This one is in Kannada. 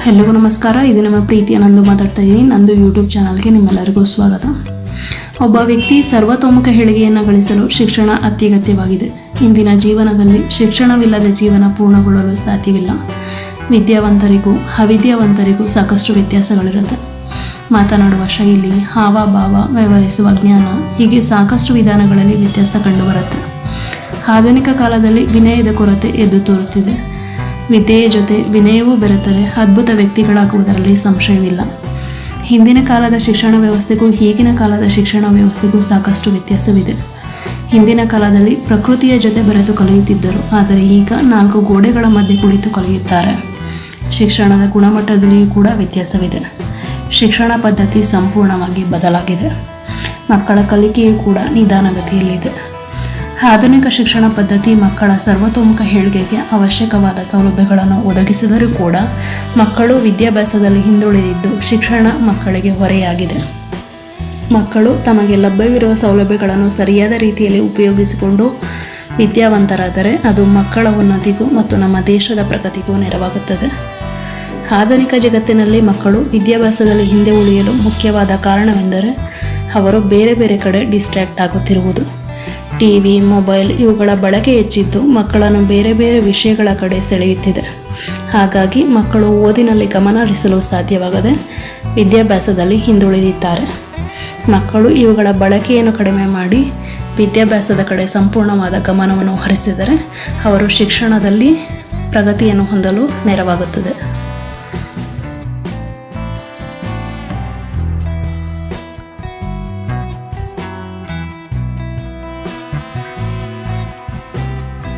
ಎಲ್ಲರಿಗೂ ನಮಸ್ಕಾರ. ಇದು ನಿಮ್ಮ ಪ್ರೀತಿಯ ನಂದು ಮಾತಾಡ್ತಾ ಇದ್ದೀನಿ. ನಂದು ಯೂಟ್ಯೂಬ್ ಚಾನಲ್ಗೆ ನಿಮ್ಮೆಲ್ಲರಿಗೂ ಸ್ವಾಗತ. ಒಬ್ಬ ವ್ಯಕ್ತಿ ಸರ್ವತೋಮುಖ ಏಳಿಗೆಯನ್ನು ಗಳಿಸಲು ಶಿಕ್ಷಣ ಅತ್ಯಗತ್ಯವಾಗಿದೆ. ಇಂದಿನ ಜೀವನದಲ್ಲಿ ಶಿಕ್ಷಣವಿಲ್ಲದ ಜೀವನ ಪೂರ್ಣಗೊಳ್ಳಲು ಸಾಧ್ಯವಿಲ್ಲ. ವಿದ್ಯಾವಂತರಿಗೂ ಅವಿದ್ಯಾವಂತರಿಗೂ ಸಾಕಷ್ಟು ವ್ಯತ್ಯಾಸಗಳಿರುತ್ತೆ. ಮಾತನಾಡುವ ಶೈಲಿ, ಹಾವಭಾವ, ವ್ಯವಹರಿಸುವ ಜ್ಞಾನ, ಹೀಗೆ ಸಾಕಷ್ಟು ವಿಧಾನಗಳಲ್ಲಿ ವ್ಯತ್ಯಾಸ ಕಂಡುಬರುತ್ತೆ. ಆಧುನಿಕ ಕಾಲದಲ್ಲಿ ವಿನಯದ ಕೊರತೆ ಎದ್ದು ತೋರುತ್ತಿದೆ. ವಿದ್ಯೆಯ ಜೊತೆ ವಿನಯವೂ ಬೆರೆತರೆ ಅದ್ಭುತ ವ್ಯಕ್ತಿಗಳಾಗುವುದರಲ್ಲಿ ಸಂಶಯವಿಲ್ಲ. ಹಿಂದಿನ ಕಾಲದ ಶಿಕ್ಷಣ ವ್ಯವಸ್ಥೆಗೂ ಈಗಿನ ಕಾಲದ ಶಿಕ್ಷಣ ವ್ಯವಸ್ಥೆಗೂ ಸಾಕಷ್ಟು ವ್ಯತ್ಯಾಸವಿದೆ. ಹಿಂದಿನ ಕಾಲದಲ್ಲಿ ಪ್ರಕೃತಿಯ ಜೊತೆ ಬೆರೆತು ಕಲಿಯುತ್ತಿದ್ದರು, ಆದರೆ ಈಗ 4 ಗೋಡೆಗಳ ಮಧ್ಯೆ ಕುಳಿತು ಕಲಿಯುತ್ತಾರೆ. ಶಿಕ್ಷಣದ ಗುಣಮಟ್ಟದಲ್ಲಿಯೂ ಕೂಡ ವ್ಯತ್ಯಾಸವಿದೆ. ಶಿಕ್ಷಣ ಪದ್ಧತಿ ಸಂಪೂರ್ಣವಾಗಿ ಬದಲಾಗಿದೆ. ಮಕ್ಕಳ ಕಲಿಕೆಯೂ ಕೂಡ ನಿಧಾನಗತಿಯಲ್ಲಿದೆ. ಆಧುನಿಕ ಶಿಕ್ಷಣ ಪದ್ಧತಿ ಮಕ್ಕಳ ಸರ್ವತೋಮುಖ ಏಳಿಗೆಗೆ ಅವಶ್ಯಕವಾದ ಸೌಲಭ್ಯಗಳನ್ನು ಒದಗಿಸಿದರೂ ಕೂಡ ಮಕ್ಕಳು ವಿದ್ಯಾಭ್ಯಾಸದಲ್ಲಿ ಹಿಂದುಳಿದಿದ್ದು ಶಿಕ್ಷಣ ಮಕ್ಕಳಿಗೆ ಹೊರೆಯಾಗಿದೆ. ಮಕ್ಕಳು ತಮಗೆ ಲಭ್ಯವಿರುವ ಸೌಲಭ್ಯಗಳನ್ನು ಸರಿಯಾದ ರೀತಿಯಲ್ಲಿ ಉಪಯೋಗಿಸಿಕೊಂಡು ವಿದ್ಯಾವಂತರಾದರೆ ಅದು ಮಕ್ಕಳ ಉನ್ನತಿಗೂ ಮತ್ತು ನಮ್ಮ ದೇಶದ ಪ್ರಗತಿಗೂ ನೆರವಾಗುತ್ತದೆ. ಆಧುನಿಕ ಜಗತ್ತಿನಲ್ಲಿ ಮಕ್ಕಳು ವಿದ್ಯಾಭ್ಯಾಸದಲ್ಲಿ ಹಿಂದೆ ಉಳಿಯಲು ಮುಖ್ಯವಾದ ಕಾರಣವೆಂದರೆ ಅವರು ಬೇರೆ ಬೇರೆ ಕಡೆ ಡಿಸ್ಟ್ರ್ಯಾಕ್ಟ್ ಆಗುತ್ತಿರುವುದು. ಟಿವಿ, ಮೊಬೈಲ್ ಇವುಗಳ ಬಳಕೆ ಹೆಚ್ಚಿದ್ದು ಮಕ್ಕಳನ್ನು ಬೇರೆ ಬೇರೆ ವಿಷಯಗಳ ಕಡೆ ಸೆಳೆಯುತ್ತಿದೆ. ಹಾಗಾಗಿ ಮಕ್ಕಳು ಓದಿನಲ್ಲಿ ಗಮನ ಹರಿಸಲು ಸಾಧ್ಯವಾಗದೆ ವಿದ್ಯಾಭ್ಯಾಸದಲ್ಲಿ ಹಿಂದುಳಿದಿದ್ದಾರೆ. ಮಕ್ಕಳು ಇವುಗಳ ಬಳಕೆಯನ್ನು ಕಡಿಮೆ ಮಾಡಿ ವಿದ್ಯಾಭ್ಯಾಸದ ಕಡೆ ಸಂಪೂರ್ಣವಾದ ಗಮನವನ್ನು ಹರಿಸಿದರೆ ಅವರು ಶಿಕ್ಷಣದಲ್ಲಿ ಪ್ರಗತಿಯನ್ನು ಹೊಂದಲು ನೆರವಾಗುತ್ತದೆ.